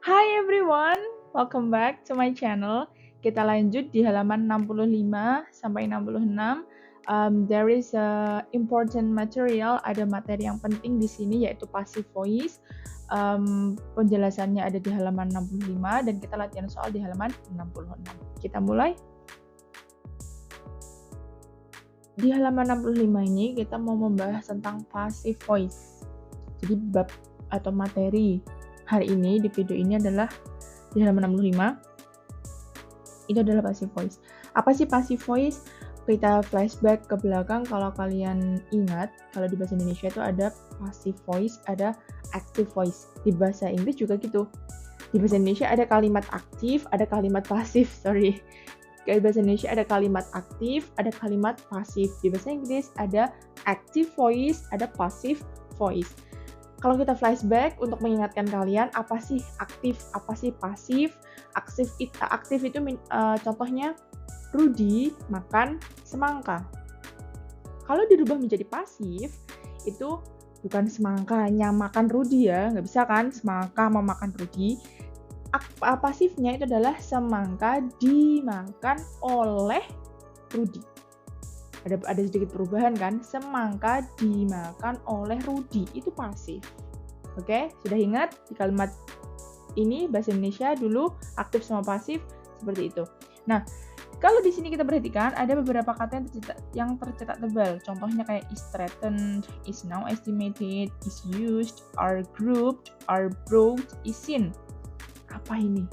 Hi everyone, welcome back to my channel. Kita lanjut di halaman 65 sampai 66. There is a important material, ada materi yang penting di sini yaitu passive voice. Penjelasannya ada di halaman 65 dan kita latihan soal di halaman 66. Kita mulai. Di halaman 65 ini kita mau membahas tentang passive voice. Jadi bab atau materi hari ini di video ini adalah di halaman 65. Itu adalah passive voice. Apa sih passive voice? Kita flashback ke belakang kalau kalian ingat, kalau di bahasa Indonesia itu ada passive voice, ada active voice. Di bahasa Inggris juga gitu. Di bahasa Indonesia ada kalimat aktif, ada kalimat pasif, sorry. Di bahasa Indonesia ada kalimat aktif, ada kalimat pasif. Di bahasa Inggris ada active voice, ada passive voice. Kalau kita flashback untuk mengingatkan kalian apa sih aktif, apa sih pasif. Aktif itu contohnya Rudy makan semangka. Kalau dirubah menjadi pasif itu bukan semangkanya makan Rudy ya, nggak bisa kan semangka mau makan Rudy. Pasifnya itu adalah semangka dimakan oleh Rudy. Ada sedikit perubahan kan, semangka dimakan oleh Rudy, itu pasif. Oke, sudah ingat di kalimat ini bahasa Indonesia dulu aktif sama pasif seperti itu. Nah, kalau di sini kita perhatikan ada beberapa kata yang tercetak tebal. Contohnya kayak is threatened, is now estimated, is used, are grouped, are brought, is seen. Apa ini?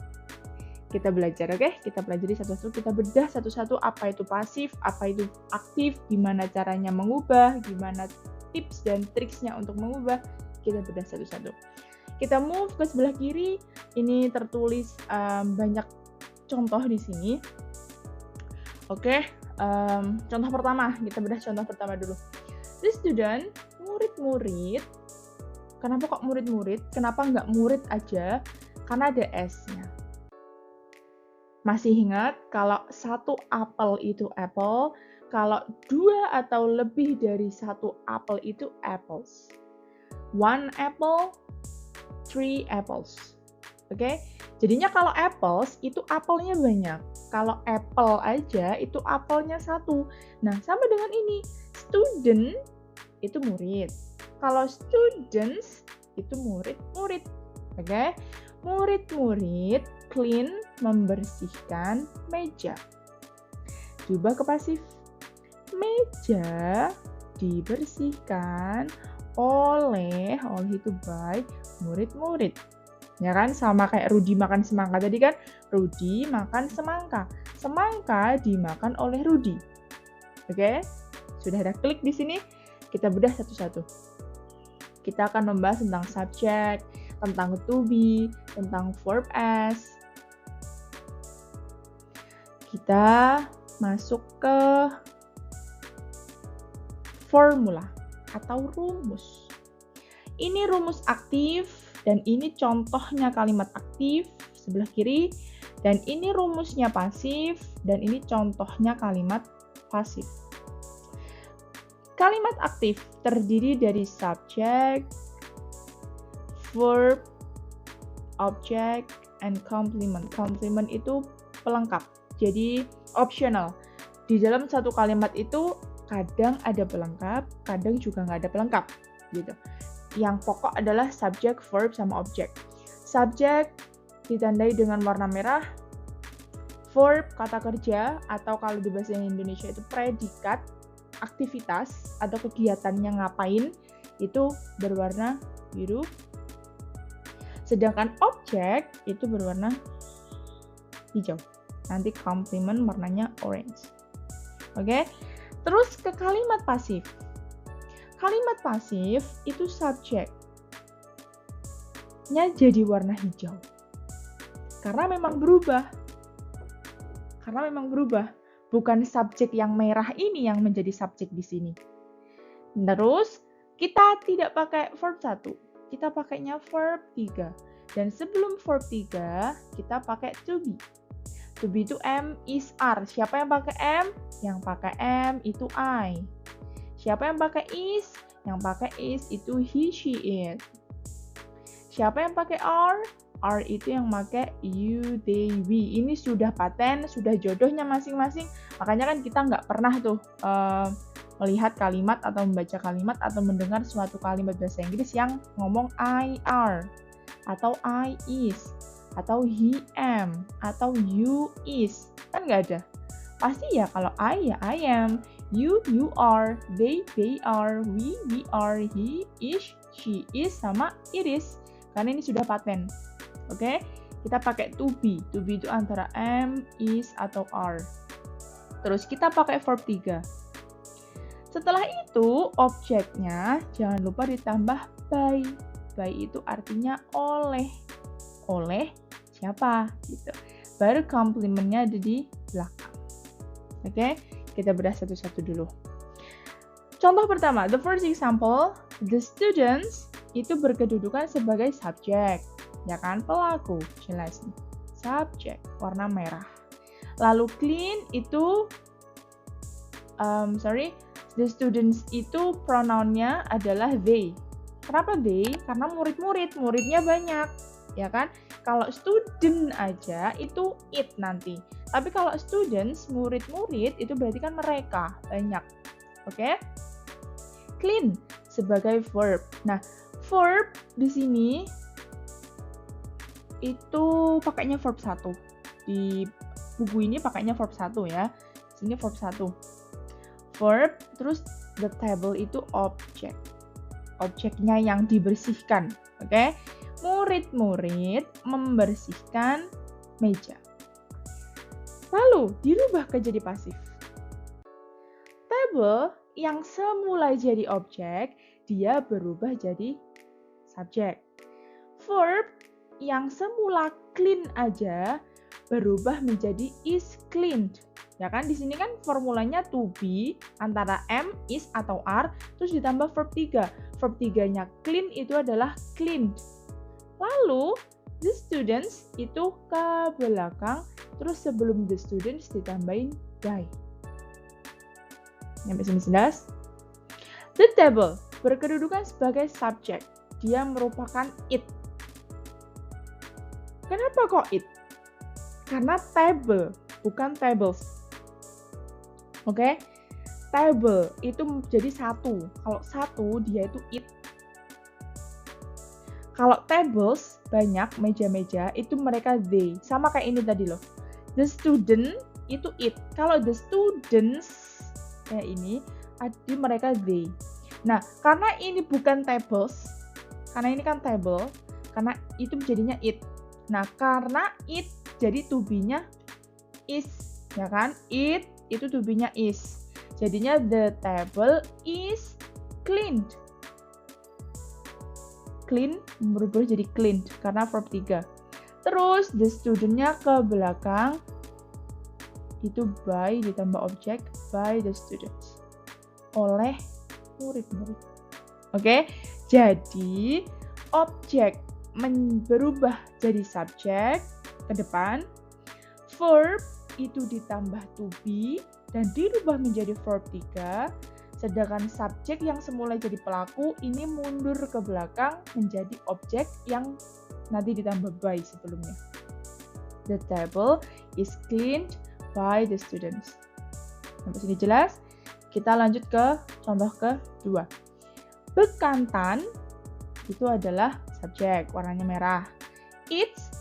Kita belajar, oke? Kita pelajari satu-satu, kita bedah satu-satu apa itu pasif, apa itu aktif, gimana caranya mengubah, gimana tips dan triksnya untuk mengubah, kita bedah satu-satu. Kita move ke sebelah kiri, ini tertulis banyak contoh di sini. Oke, contoh pertama, kita bedah contoh pertama dulu. The student, murid-murid, kenapa kok murid-murid? Kenapa nggak murid aja? Karena ada S-nya. Masih ingat kalau satu apel itu apple, kalau dua atau lebih dari satu apel itu apples. One apple, three apples. Oke? Jadinya kalau apples itu apelnya banyak. Kalau apple aja itu apelnya satu. Nah, sama dengan ini. Student itu murid. Kalau students itu murid-murid. Oke? Murid-murid clean, membersihkan meja. Coba ke pasif. Meja dibersihkan oleh itu by murid-murid. Ya kan, sama kayak Rudy makan semangka tadi kan. Rudy makan semangka. Semangka dimakan oleh Rudy. Oke? Sudah ada klik di sini. Kita bedah satu-satu. Kita akan membahas tentang subject, tentang to be, tentang verb as. Kita masuk ke formula atau rumus. Ini rumus aktif dan ini contohnya kalimat aktif sebelah kiri, dan ini rumusnya pasif dan ini contohnya kalimat pasif. Kalimat aktif terdiri dari subject, verb, object, and complement. Complement itu pelengkap, jadi optional. Di dalam satu kalimat itu kadang ada pelengkap, kadang juga nggak ada pelengkap, gitu. Yang pokok adalah subject, verb, sama object. Subject ditandai dengan warna merah, verb kata kerja atau kalau di bahasa Indonesia itu predikat, aktivitas atau kegiatannya ngapain itu berwarna biru. Sedangkan objek itu berwarna hijau. Nanti complement warnanya orange. Oke? Terus ke kalimat pasif. Kalimat pasif itu subjeknya jadi warna hijau. Karena memang berubah. Bukan subjek yang merah ini yang menjadi subjek di sini. Terus kita tidak pakai verb 1. Kita pakainya verb 3. Dan sebelum verb 3, kita pakai to be. To be itu am, is, are. Siapa yang pakai am? Yang pakai am itu I. Siapa yang pakai is? Yang pakai is itu he, she, it. Siapa yang pakai are? are itu yang pakai you, they, we. Ini sudah paten, sudah jodohnya masing-masing. Makanya kan kita nggak pernah tuh melihat kalimat atau membaca kalimat atau mendengar suatu kalimat bahasa Inggris yang ngomong I are, atau I is, atau he am, atau you is. Kan nggak ada. Pasti ya kalau I ya I am, you are, they are, we are, he is, she is, sama it is. Karena ini sudah paten. Oke? Kita pakai to be. To be itu antara am, is, atau are. Terus kita pakai verb 3. Setelah itu, objeknya jangan lupa ditambah by. By itu artinya oleh. Oleh siapa? Gitu. Baru komplimennya ada di belakang. Oke, kita bedah satu-satu dulu. Contoh pertama, the first example, the students itu berkedudukan sebagai subjek, ya kan? Pelaku, jelas nih. Subjek, warna merah. Lalu clean itu, the students itu pronounnya adalah they. Kenapa they? Karena muridnya banyak, ya kan? Kalau student aja itu it nanti. Tapi kalau students, murid-murid, itu berarti kan mereka, banyak. Oke? Clean sebagai verb. Nah, verb di sini itu pakainya verb 1. Di buku ini pakainya verb 1 ya. Sini verb 1. Verb, terus the table itu objek. Objeknya yang dibersihkan. Oke? Murid-murid membersihkan meja. Lalu dirubah ke jadi pasif. Table yang semula jadi objek, dia berubah jadi subjek. Verb yang semula clean aja berubah menjadi is cleaned. Ya kan, di sini kan formulanya to be antara am, is, atau are, terus ditambah verb 3. Verb 3-nya clean itu adalah cleaned. Lalu the students itu ke belakang, terus sebelum the students ditambahin by. Sampai sini jelas? The table berkedudukan sebagai subjek. Dia merupakan it. Kenapa kok it? Karena table, bukan tables. Oke? Table itu jadi satu. Kalau satu, dia itu it. Kalau tables, banyak meja-meja, itu mereka they. Sama kayak ini tadi loh. The student, itu it. Kalau the students, kayak ini, mereka they. Nah, karena ini bukan tables, karena ini kan table, karena itu jadinya it. Nah, karena it, jadi to be-nya is. Ya kan? It, itu to be-nya is. Jadinya the table is cleaned. Clean berubah jadi cleaned karena verb 3. Terus the student-nya ke belakang itu by ditambah objek by the students. Oleh murid-murid. Oke? Jadi objek berubah jadi subjek ke depan. Verb itu ditambah to be dan dirubah menjadi verb 3. Sedangkan subjek yang semula jadi pelaku ini mundur ke belakang menjadi objek yang nanti ditambah by sebelumnya. The table is cleaned by the students. Sampai sini jelas? Kita lanjut ke contoh kedua. Bekantan itu adalah subjek, warnanya merah. Eats,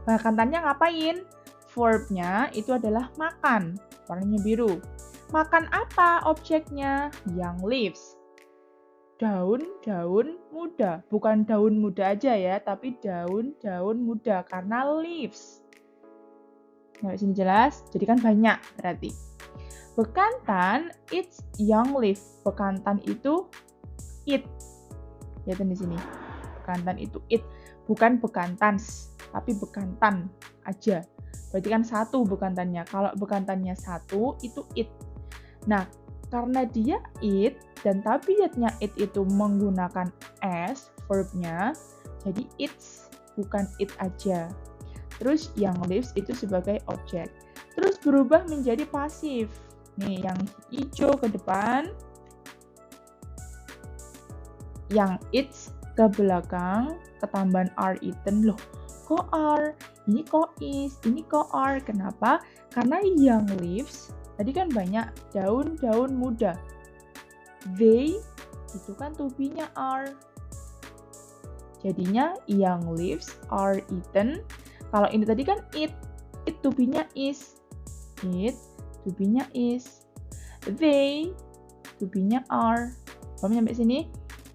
bekantannya ngapain? Verb-nya itu adalah makan, warnanya biru. Makan apa objeknya? Yang leaves. Daun-daun muda. Bukan daun muda aja ya, tapi daun-daun muda karena leaves. Nah, sini jelas? Jadi kan banyak berarti. Bekantan, it's young leaf. Bekantan itu it. Lihat di sini. Bekantan itu it. Bukan bekantans, tapi bekantan aja. Berarti kan satu bekantannya. Kalau bekantannya satu, itu it. Nah, karena dia it dan tabiatnya it itu menggunakan s, verbnya, jadi it's, bukan it aja. Terus yang lives itu sebagai objek. Terus berubah menjadi pasif. Nih, yang hijau ke depan, yang it's ke belakang, ketambahan are eaten. Loh, kok are, ini kok is, ini kok are. Kenapa? Karena young leaves, tadi kan banyak daun-daun muda. They, itu kan to be-nya are. Jadinya young leaves are eaten. Kalau ini tadi kan it to be-nya is. It, to be-nya is. They, to be-nya are. Paham sampai sini?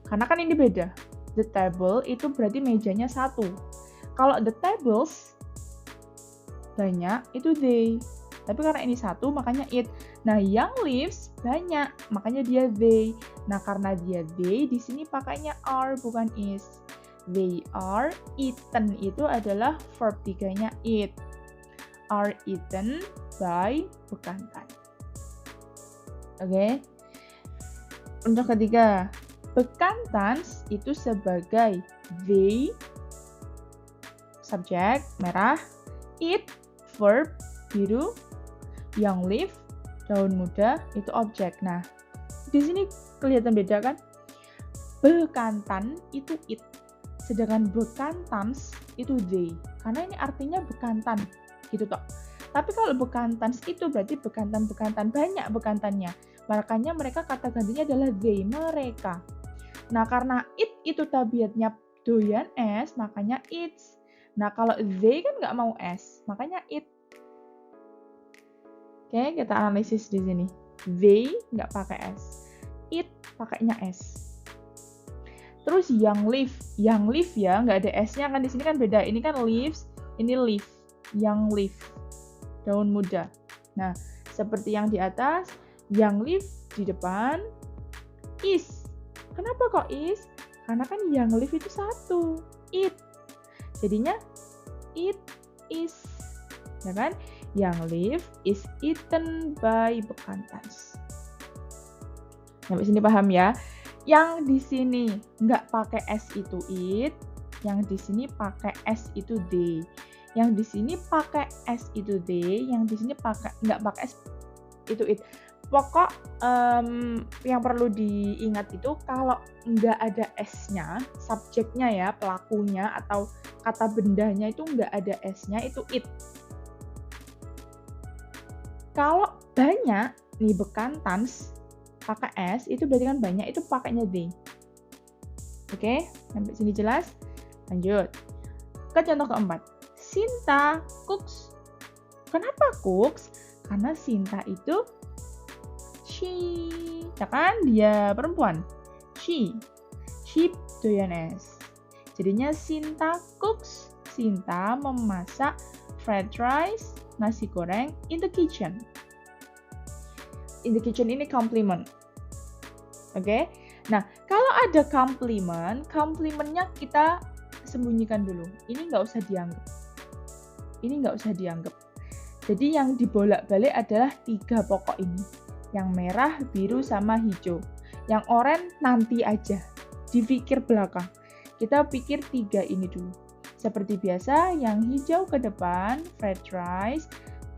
Karena kan ini beda. The table itu berarti mejanya satu. Kalau the tables banyak, itu they. Tapi karena ini satu, makanya it. Nah, young leaves banyak, makanya dia they. Nah, karena dia they, di sini pakainya are, bukan is. They are eaten, itu adalah verb 3-nya eat. Are eaten by bekantan. Oke. Untuk ketiga, bekantans itu sebagai they, subjek, merah, eat, verb, biru, young leaf, daun muda, itu objek. Nah, di sini kelihatan beda kan? Bekantan itu it, sedangkan bekantans itu they. Karena ini artinya bekantan, gitu toh. Tapi kalau bekantans itu berarti bekantan-bekantan, banyak bekantannya. Makanya mereka kata gantinya adalah they, mereka. Nah, karena it itu tabiatnya doyan es, makanya it's. Nah, kalau they kan nggak mau es, makanya it. Oke, kita analisis di sini. They nggak pakai es. It pakainya es. Terus young leaf ya, nggak ada s-nya kan di sini kan beda. Ini kan leaves, ini leaf, young leaf, daun muda. Nah, seperti yang di atas, young leaf di depan, is. Kenapa kok is? Karena kan young leaf itu satu, it. Jadinya it is, ya kan? Young leaf is eaten by bekantans. Sampai sini paham ya? Yang di sini nggak pakai s itu it, yang di sini pakai s itu they. Yang di sini pakai s itu they, yang di sini nggak pakai s itu it. Pokok yang perlu diingat itu kalau nggak ada s-nya, subjeknya ya, pelakunya atau kata bendanya itu nggak ada s-nya, itu it. Kalau banyak nih bekantans pakai s, itu berarti kan banyak, itu pakainya they. Oke, sampai sini jelas? Lanjut. Ke contoh keempat. Sinta cooks. Kenapa cooks? Karena Sinta itu she, ya kan? Dia perempuan. She doyan es. Jadinya Sinta cooks. Sinta memasak fried rice, nasi goreng in the kitchen. In the kitchen ini compliment. Oke. Nah, kalau ada komplimennya kita sembunyikan dulu. Ini nggak usah dianggap. Jadi yang dibolak-balik adalah 3 pokok ini. Yang merah, biru, sama hijau. Yang oranye nanti aja. Dipikir belakang. Kita pikir 3 ini dulu. Seperti biasa, yang hijau ke depan, fried rice,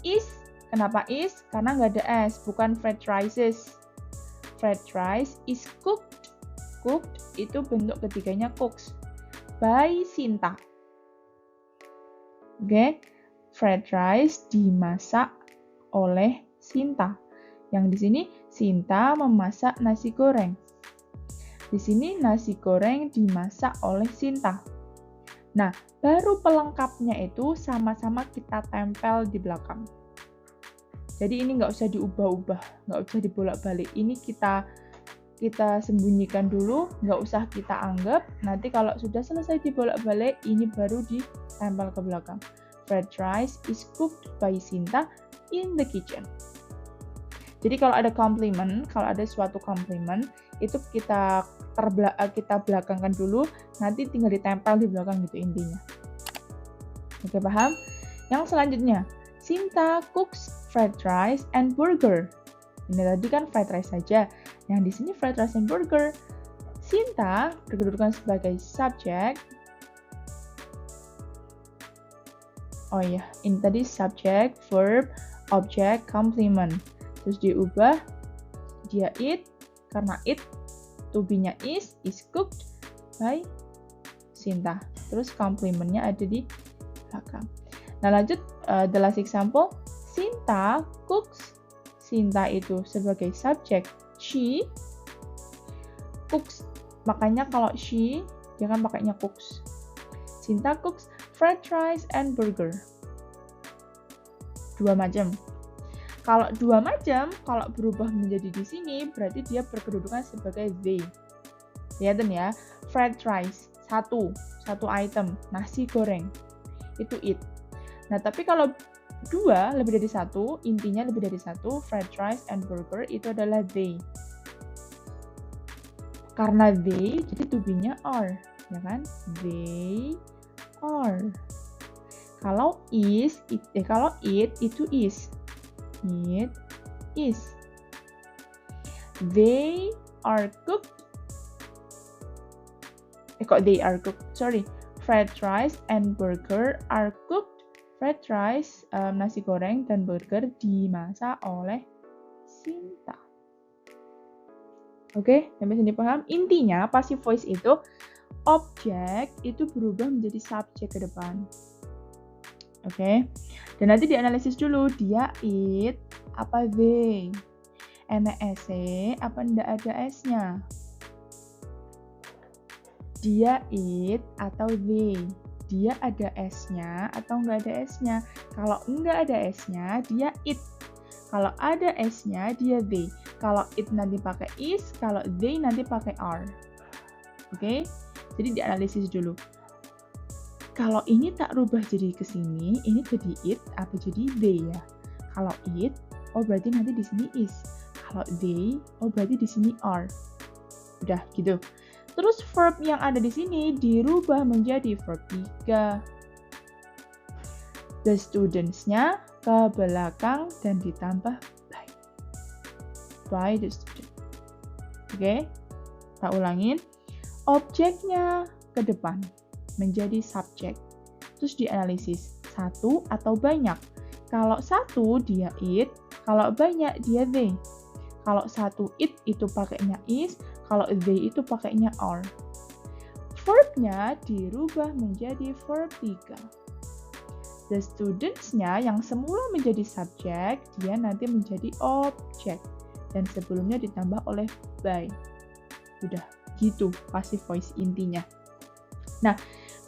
is. Kenapa is? Karena nggak ada s, bukan fried rices. Fried rice is cooked. Cooked itu bentuk ketiganya cooks. By Sinta. Oke. Fried rice dimasak oleh Sinta. Yang di sini Sinta memasak nasi goreng. Di sini nasi goreng dimasak oleh Sinta. Nah, baru pelengkapnya itu sama-sama kita tempel di belakang. Jadi ini nggak usah diubah-ubah, nggak usah dibolak-balik. Ini kita sembunyikan dulu, nggak usah kita anggap. Nanti kalau sudah selesai dibolak-balik, ini baru ditempel ke belakang. Fried rice is cooked by Sinta in the kitchen. Jadi kalau ada compliment, kalau ada suatu compliment, itu kita belakangkan dulu, nanti tinggal ditempel di belakang gitu intinya. Oke, paham? Yang selanjutnya, Sinta cooks fried rice and burger. Ini tadi kan fried rice saja. Yang di sini fried rice and burger. Sinta berkedudukan sebagai subjek. Oh iya, ini tadi subjek, verb, object, complement. Terus diubah, dia eat, karena eat, to be-nya is cooked by Sinta. Terus complimentnya ada di belakang. Nah, lanjut the last example. Sinta cooks. Sinta itu sebagai subjek. She cooks. Makanya kalau she, dia kan pakainya cooks. Sinta cooks fried rice and burger. Dua macam. Kalau dua macam, kalau berubah menjadi di sini, berarti dia berkedudukan sebagai they. Lihat ya, fried rice, satu item, nasi goreng, itu it. Nah, tapi kalau dua, lebih dari satu, intinya lebih dari satu, fried rice and burger, itu adalah they. Karena they, jadi to be-nya are, ya kan? They are. Kalau is, kalau it, itu is. It is. They are cooked. Kok they are cooked? Sorry. Fried rice and burger are cooked. Fried rice, nasi goreng, dan burger dimasak oleh Sinta. Oke, sampai sini paham? Intinya, passive voice itu, objek itu berubah menjadi subjek ke depan. Oke, dan nanti dianalisis dulu, dia it apa they, enak S apa ndak ada S-nya, dia it atau they, dia ada S-nya atau nggak ada S-nya. Kalau nggak ada S-nya, dia it. Kalau ada S-nya, dia they. Kalau it nanti pakai is, kalau they nanti pakai are. Oke, jadi dianalisis dulu. Kalau ini tak rubah jadi ke sini, ini jadi it atau jadi they ya. Kalau it, oh berarti nanti di sini is. Kalau they, oh berarti di sini are. Udah gitu. Terus verb yang ada di sini dirubah menjadi verb 3. The students-nya ke belakang dan ditambah by. By the student. Oke, tak ulangin. Objeknya ke depan menjadi subjek. Terus dianalisis, satu atau banyak. Kalau satu dia it, kalau banyak dia they. Kalau satu it itu pakainya is, kalau they itu pakainya are. Verbnya dirubah menjadi verb 3. The students-nya yang semula menjadi subjek, dia nanti menjadi objek. Dan sebelumnya ditambah oleh by. Udah gitu passive voice intinya. Nah,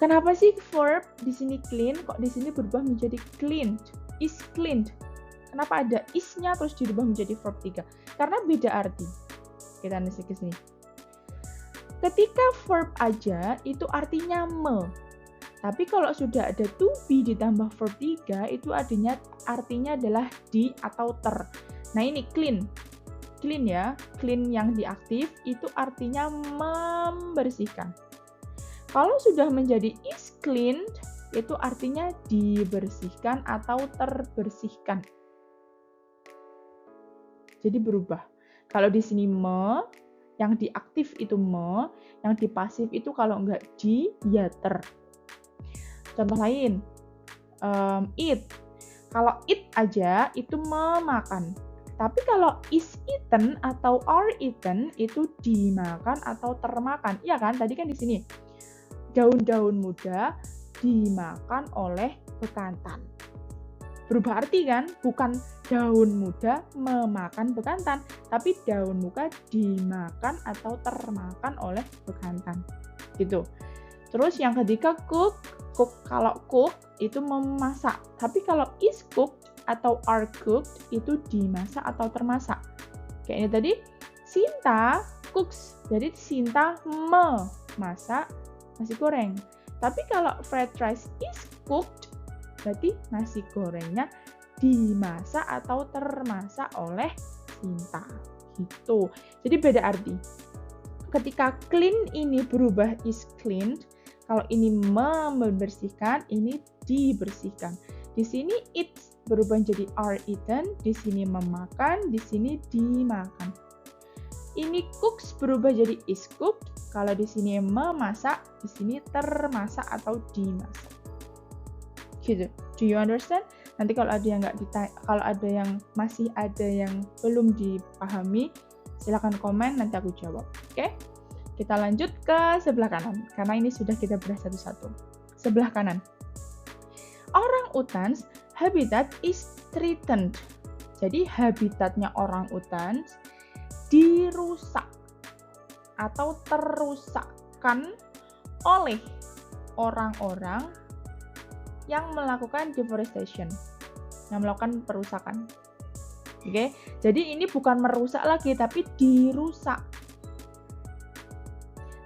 kenapa sih verb di sini clean, kok di sini berubah menjadi cleaned? Is cleaned. Kenapa ada is-nya terus dirubah menjadi verb 3? Karena beda arti. Kita analisis ke sini. Ketika verb aja itu artinya me. Tapi kalau sudah ada to be ditambah verb 3 itu artinya adalah di atau ter. Nah, ini clean. Clean ya. Clean yang diaktif itu artinya membersihkan. Kalau sudah menjadi is cleaned, itu artinya dibersihkan atau terbersihkan. Jadi berubah. Kalau di sini me, yang diaktif itu me, yang dipasif itu kalau enggak di, ya ter. Contoh lain, eat. Kalau eat aja itu memakan. Tapi kalau is eaten atau are eaten itu dimakan atau termakan. Iya kan? Tadi kan di sini. Daun-daun muda dimakan oleh bekantan. Berubah arti kan? Bukan daun muda memakan bekantan, tapi daun muda dimakan atau termakan oleh bekantan. Gitu. Terus yang ketiga cook. Kalau cook itu memasak, tapi kalau is cooked atau are cooked itu dimasak atau termasak. Kayak ini tadi, Sinta cooks. Jadi Sinta memasak nasi goreng. Tapi kalau fried rice is cooked, berarti nasi gorengnya dimasak atau termasak oleh Sinta. Gitu. Jadi beda arti. Ketika clean ini berubah is cleaned, kalau ini membersihkan, ini dibersihkan. Di sini eat berubah menjadi are eaten, di sini memakan, di sini dimakan. Ini cooks berubah jadi is cooked, kalau di sini memasak, di sini termasak atau dimasak. Gitu. Do you understand? Nanti kalau ada yang masih ada yang belum dipahami, silakan komen nanti aku jawab. Oke? Kita lanjut ke sebelah kanan karena ini sudah kita bahas satu-satu. Sebelah kanan. Orang-utans habitat is threatened. Jadi habitatnya orang-utans dirusak atau terusakkan oleh orang-orang yang melakukan deforestation, yang melakukan perusakan. Oke, jadi ini bukan merusak lagi, tapi dirusak.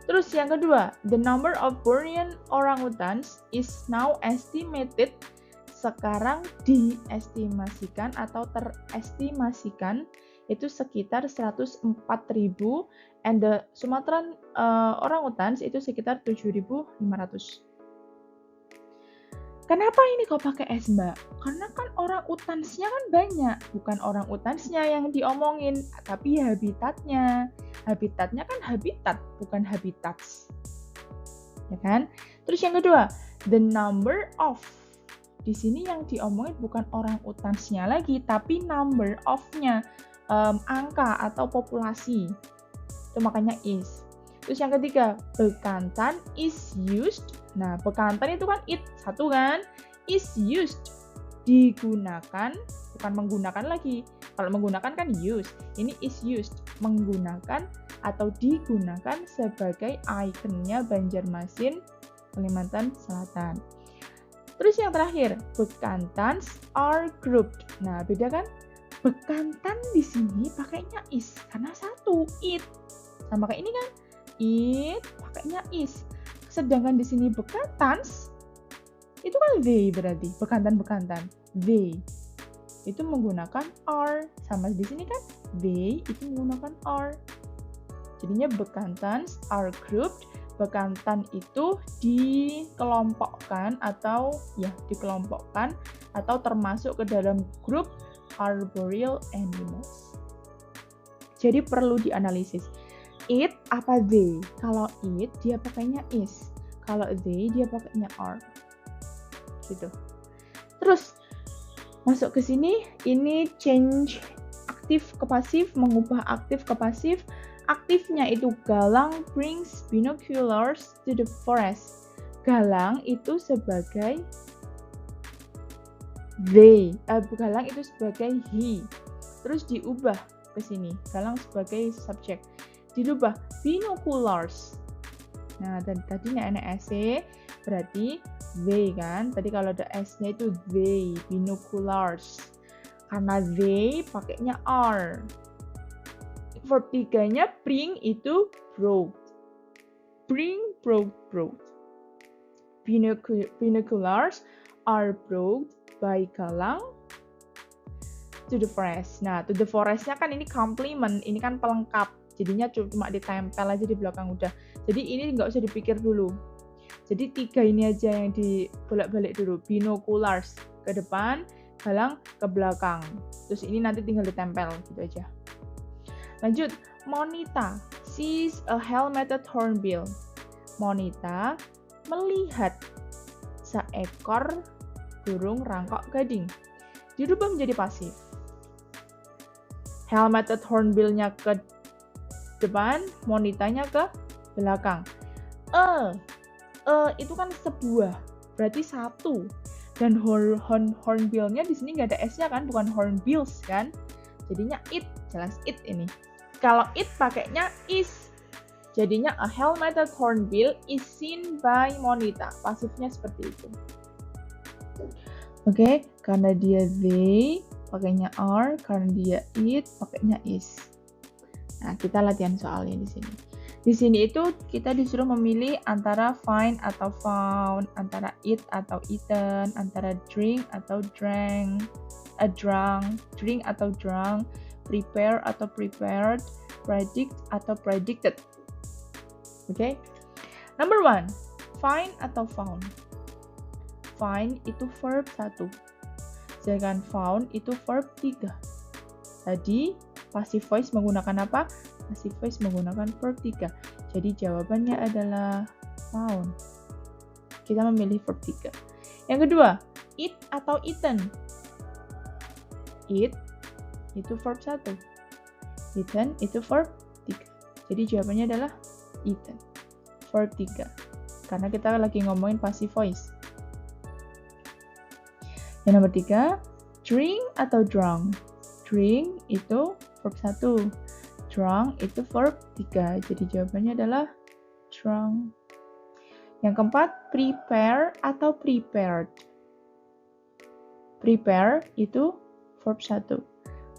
Terus yang kedua, the number of Bornean orangutans is now estimated. Sekarang diestimasikan atau terestimasikan itu sekitar 104.000, and the Sumatran orangutans itu sekitar 7.500. Kenapa ini kok pakai S, Mbak? Karena kan orang-utansnya kan banyak, bukan orang-utansnya yang diomongin, tapi habitatnya. Habitatnya kan habitat, bukan habitats. Ya kan? Terus yang kedua, the number of. Di sini yang diomongin bukan orang-utansnya lagi, tapi number of-nya, angka atau populasi. Itu makanya is. Terus yang ketiga, bekantan is used. Nah, bekantan itu kan it, satu kan? Is used. Digunakan, bukan menggunakan lagi. Kalau menggunakan kan use. Ini is used. Menggunakan atau digunakan sebagai ikonnya Banjarmasin, Kalimantan Selatan. Terus yang terakhir, bekantans are grouped. Nah, beda kan? Bekantan di sini pakainya is, karena satu, it. Sama kayak ini kan? It pakainya is. Sedangkan di sini bekantans itu kan they, berarti bekantan they itu menggunakan are, sama di sini kan they itu menggunakan are. Jadinya bekantans are grouped. Bekantan itu dikelompokkan atau termasuk ke dalam grup arboreal animals. Jadi perlu dianalisis. It apa they? Kalau it dia pakainya is. Kalau they dia pakainya are. Gitu. Terus masuk ke sini, ini change aktif ke pasif, mengubah aktif ke pasif. Aktifnya itu Galang brings binoculars to the forest. Galang itu sebagai they. Galang itu sebagai he. Terus diubah ke sini. Galang sebagai subjek. Dirubah binoculars. Nah, dan tadinya ada S-nya, berarti they kan. Tadi kalau ada S-nya itu they, binoculars. Karena they pakainya are. Verb 3-nya bring itu brought. Bring, brought. Binoculars are brought by Galang to the forest. Nah, to the forest-nya kan ini complement, ini kan pelengkap. Jadinya cuma ditempel aja di belakang udah. Jadi ini nggak usah dipikir dulu. Jadi 3 ini aja yang dibolak-balik dulu. Binoculars ke depan, Galang ke belakang. Terus ini nanti tinggal ditempel gitu aja. Lanjut, Monita sees a helmeted hornbill. Monita melihat seekor burung rangkok gading. Dirubah menjadi pasif. Helmeted hornbill-nya ke depan, monitanya ke belakang. Itu kan sebuah, berarti satu. Dan hornbill-nya di sini nggak ada S-nya kan, bukan hornbills kan. Jadinya it, jelas it ini. Kalau it pakainya is. Jadinya a helmeted hornbill is seen by Monita. Pasifnya seperti itu. Oke, karena dia they, pakainya are. Karena dia it, pakainya is. Nah, kita latihan soalnya di sini. Di sini itu kita disuruh memilih antara find atau found, antara eat atau eaten, antara drink atau drank, drink atau drunk, prepare atau prepared, predict atau predicted. Oke. Number 1, find atau found. Find itu verb 1. Sedangkan found itu verb 3. Tadi passive voice menggunakan apa? Passive voice menggunakan verb 3. Jadi jawabannya adalah found. Kita memilih verb 3. Yang kedua, eat atau eaten. Eat itu verb 1. Eaten itu verb 3. Jadi jawabannya adalah eaten. Verb 3. Karena kita lagi ngomongin passive voice. Yang nomor 3, drink atau drunk. Drink itu verb 1. Drunk itu verb 3. Jadi jawabannya adalah drunk. Yang keempat, prepare atau prepared. Prepare itu verb 1.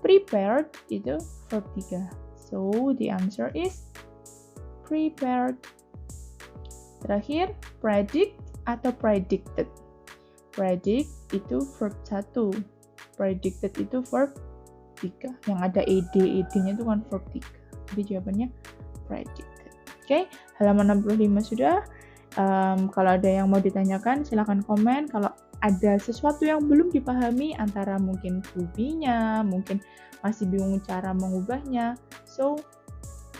Prepared itu verb 3. So, the answer is prepared. Terakhir, predict atau predicted. Predict itu verb 1. Predicted itu verb 3. Yang ada ed-nya itu kan verb 3. Jadi jawabannya predicted. Oke, halaman 65 sudah. Kalau ada yang mau ditanyakan, silahkan komen. Kalau ada sesuatu yang belum dipahami, antara mungkin to-be-nya, mungkin masih bingung cara mengubahnya, so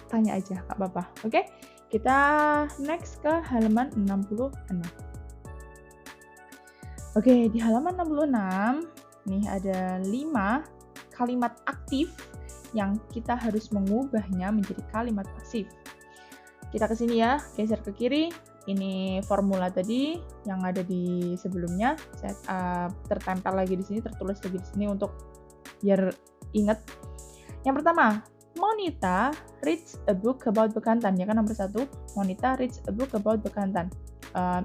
tanya aja, gak apa-apa. Oke, kita next ke halaman 66. Oke, di halaman 66, nih ada 5 kalimat aktif yang kita harus mengubahnya menjadi kalimat pasif. Kita ke sini ya, geser ke kiri. Ini formula tadi yang ada di sebelumnya. Saya tertempel lagi di sini, tertulis lagi di sini untuk biar ingat. Yang pertama, Monita reads a book about Bekantan. Ya kan nomor 1, Monita reads a book about Bekantan.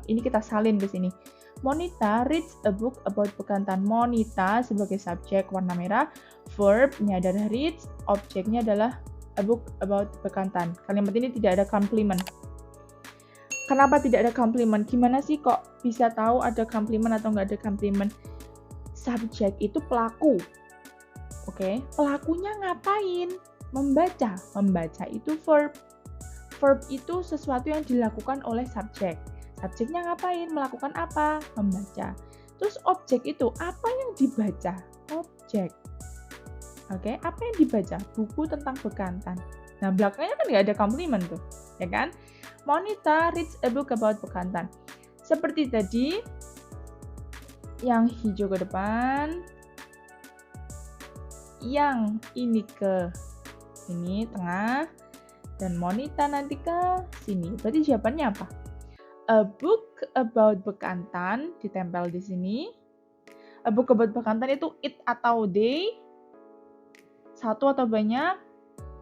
Ini kita salin ke sini. Monita reads a book about Bekantan. Monita sebagai subjek warna merah, verbnya adalah reads, objeknya adalah a book about Bekantan. Kalimat ini tidak ada complement. Kenapa tidak ada complement? Gimana sih kok bisa tahu ada complement atau nggak ada complement? Subjek itu pelaku. Oke, pelakunya ngapain? Membaca. Membaca itu verb. Verb itu sesuatu yang dilakukan oleh subjek. Subjeknya ngapain? Melakukan apa? Membaca. Terus objek itu apa yang dibaca? Objek. Oke, apa yang dibaca? Buku tentang Bekantan. Nah, belakangnya kan nggak ada complement tuh, ya kan? Monita reads a book about Bekantan. Seperti tadi, yang hijau ke depan, yang ini ke sini tengah, dan Monita nanti ke sini. Berarti jawabannya apa? A book about Bekantan ditempel di sini. A book about Bekantan itu it atau they? Satu atau banyak?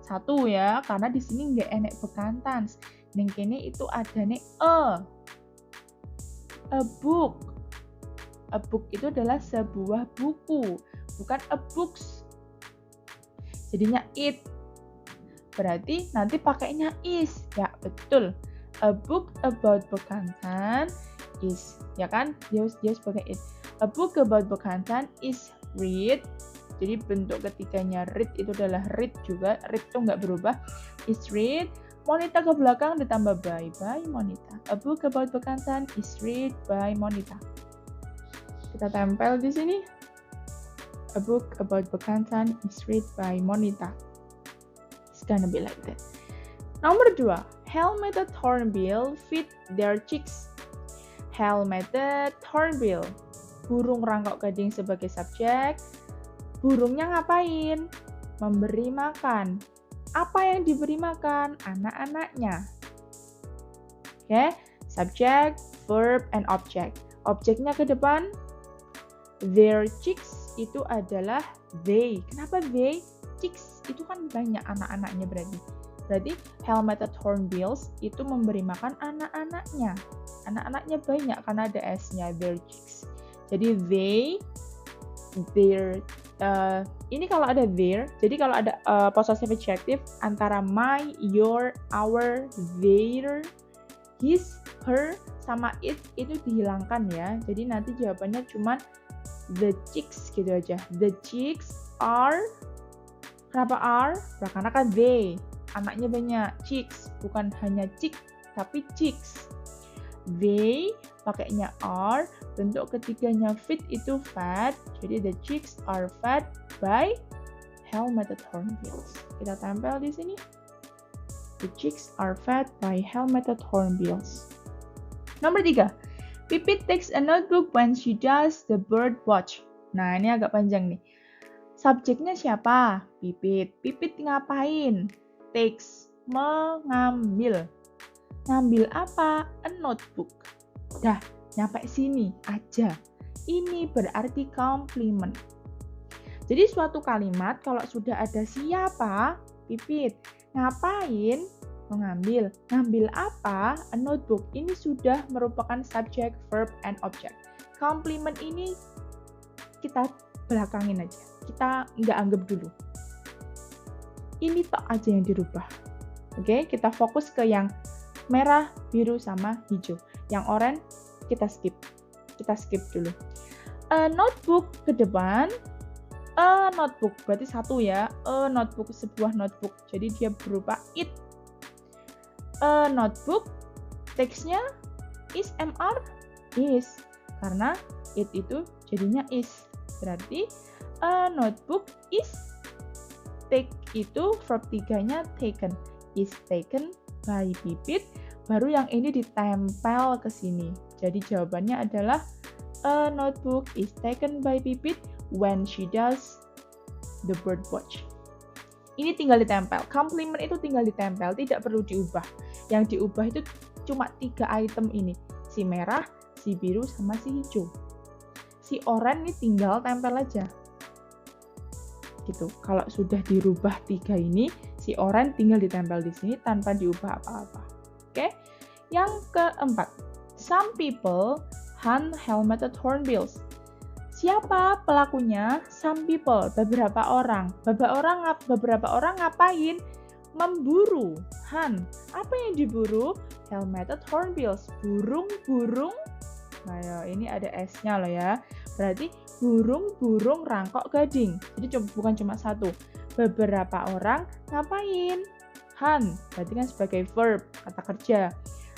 Satu ya, karena di sini nggak enek Bekantan. Ning kene itu ada nih a book. A book itu adalah sebuah buku, bukan a books. Jadinya it. Berarti nanti pakainya is. Ya, betul. A book about Bekantan is, ya kan? Dia sebagai it. A book about Bekantan is read. Jadi bentuk ketiganya read itu adalah read juga. Read itu nggak berubah. Is read. Monita ke belakang ditambah by Monita. A book about Bekantan is read by Monita. Kita tempel di sini. A book about Bekantan is read by Monita. It's gonna be like that. Nomor 2. Helmeted hornbill feed their chicks. Helmeted hornbill. Burung rangkok gading sebagai subjek. Burungnya ngapain? Memberi makan. Apa yang diberi makan? Anak-anaknya. Oke, subject, verb, and object. Objeknya ke depan, their chicks itu adalah they. Kenapa they? Chicks itu kan banyak anak-anaknya berarti. Berarti helmeted hornbills itu memberi makan anak-anaknya. Anak-anaknya banyak karena ada s-nya, their chicks. Jadi they, their. Ini kalau ada their, jadi kalau ada possessive adjective antara my, your, our, their, his, her, sama it itu dihilangkan ya. Jadi nanti jawabannya cuma the chicks gitu aja. The chicks are. Kenapa are? Karena kan they, anaknya banyak. Chicks, bukan hanya chick, tapi chicks. They pakainya are, bentuk ketiganya feed itu fed, jadi the chicks are fed by helmeted hornbills. Kita tempel di sini. The chicks are fed by helmeted hornbills. Nomor 3. Pipit takes a notebook when she does the bird watch. Nah, ini agak panjang nih. Subjeknya siapa? Pipit. Pipit ngapain? Takes, mengambil. Ngambil apa? A notebook. Dah, nyampe sini aja. Ini berarti complement. Jadi suatu kalimat kalau sudah ada siapa, pipit, ngapain, mengambil, ngambil apa, a notebook, ini sudah merupakan subject, verb, and object. Complement ini kita belakangin aja, kita nggak anggap dulu. Ini tok aja yang dirubah. Oke, kita fokus ke yang merah, biru, sama hijau. Yang oranye kita skip dulu. A notebook ke depan. A notebook, berarti satu ya. A notebook, sebuah notebook. Jadi dia berupa it. A notebook, teksnya is MR, is. Karena it itu jadinya is. Berarti a notebook is. Take itu verb 3-nya taken. Is taken by Pipit. Baru yang ini ditempel ke sini. Jadi jawabannya adalah a notebook is taken by Pipit when she does the bird watch. Ini tinggal ditempel. Complement itu tinggal ditempel, tidak perlu diubah. Yang diubah itu cuma 3 item ini. Si merah, si biru, sama si hijau. Si oranye ini tinggal tempel aja. Gitu. Kalau sudah dirubah 3 ini, si oranye tinggal ditempel di sini tanpa diubah apa-apa. Oke? Yang keempat. Some people hunt helmeted hornbills. Siapa pelakunya? Some people, beberapa orang. Beberapa orang ngapain? Memburu. Hunt. Apa yang diburu? Helmeted hornbills. Burung-burung. Nah, ini ada S-nya loh ya. Berarti burung-burung rangkok gading. Jadi bukan cuma satu. Beberapa orang ngapain? Hunt. Berarti kan sebagai verb, kata kerja.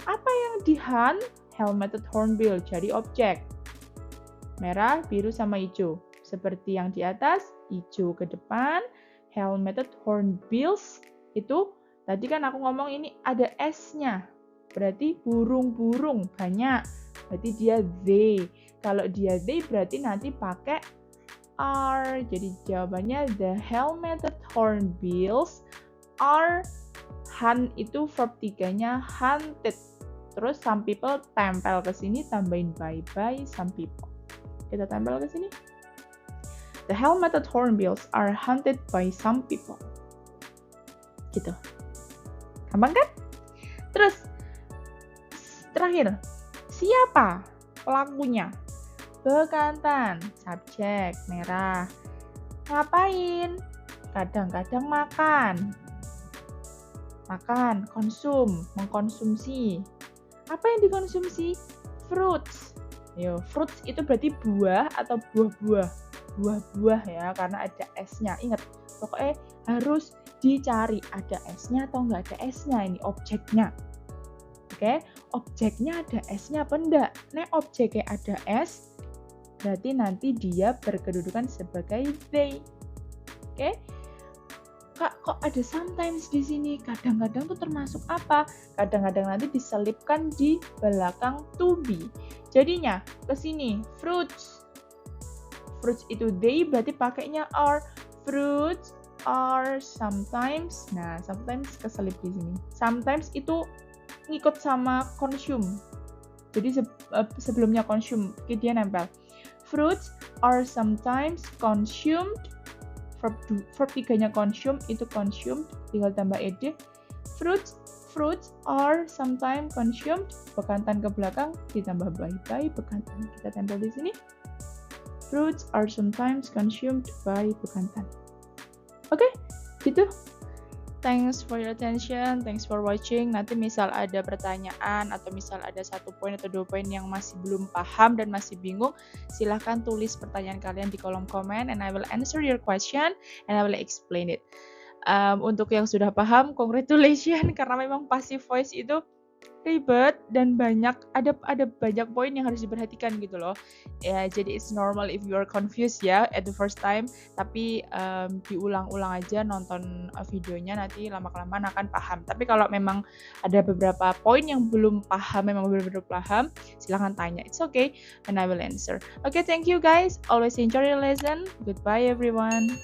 Apa yang di-hunt? Helmeted hornbill. Jadi objek. Merah, biru, sama hijau. Seperti yang di atas, hijau ke depan, helmeted hornbills, itu tadi kan aku ngomong ini ada S-nya. Berarti burung-burung, banyak. Berarti dia they. Kalau dia they berarti nanti pakai are. Jadi jawabannya the helmeted hornbills are hunt, itu verb 3-nya hunted. Terus some people tempel ke sini, tambahin by some people. Kita tempel ke sini. The helmeted hornbills are hunted by some people. Gitu. Gampang kan? Terus, terakhir. Siapa pelakunya? Bekantan. Subjek, merah. Ngapain? Kadang-kadang makan. Makan, konsum, mengkonsumsi. Apa yang dikonsumsi? Fruits. Yo, fruits itu berarti buah atau buah-buah. Buah-buah ya, karena ada S-nya. Ingat, pokoknya harus dicari ada S-nya atau nggak ada S-nya. Ini objeknya. Oke, objeknya ada S-nya apa enggak? Nek objeknya ada S, berarti nanti dia berkedudukan sebagai they. Oke? Kak, kok ada sometimes di sini? Kadang-kadang tuh termasuk apa? Kadang-kadang nanti diselipkan di belakang to be. Jadinya ke sini fruits. Fruits itu they berarti pakainya are. Fruits are sometimes. Nah, sometimes keselip di sini. Sometimes itu ngikut sama consume. Jadi sebelumnya consume, dia nempel. Fruits are sometimes consumed. Verb 3-nya consume, itu consumed, tinggal tambah ed. Fruits are sometimes consumed, bekantan ke belakang, ditambah by bekantan. Kita tempel di sini. Fruits are sometimes consumed by bekantan. Oke, gitu. Thanks for your attention, thanks for watching. Nanti misal ada pertanyaan atau misal ada 1 poin atau 2 poin yang masih belum paham dan masih bingung, silahkan tulis pertanyaan kalian di kolom komen and I will answer your question and I will explain it. Untuk yang sudah paham, congratulations karena memang passive voice itu ribet dan ada banyak poin yang harus diperhatikan gitu loh. Ya, jadi it's normal if you are confused ya at the first time, tapi diulang-ulang aja nonton videonya, nanti lama-kelamaan akan paham. Tapi kalau memang ada beberapa poin yang belum paham, memang benar-benar paham, silahkan tanya. It's okay and I will answer. Okay, thank you guys. Always enjoy your lesson. Goodbye everyone.